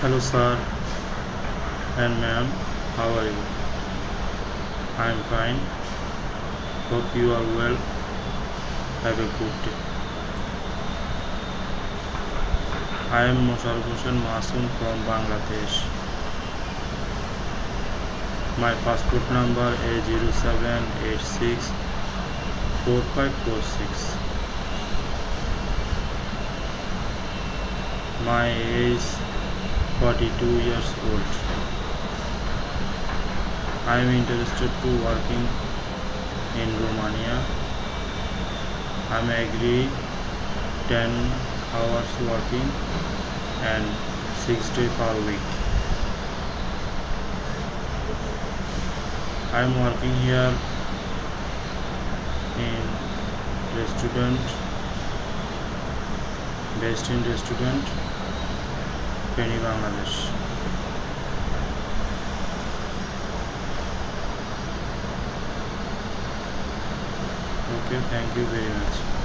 Hello sir and ma'am, how are you? I am fine. Hope you are well. Have a good day. I am Musharraf Hossain Masoom from Bangladesh. My passport number is 07864546. My age 42 years old. I am interested to working in Romania. I am agree 10 hours working and 6 days per week. I am working here in restaurant, based in restaurant, Penny Bangladesh. Okay, thank you very much.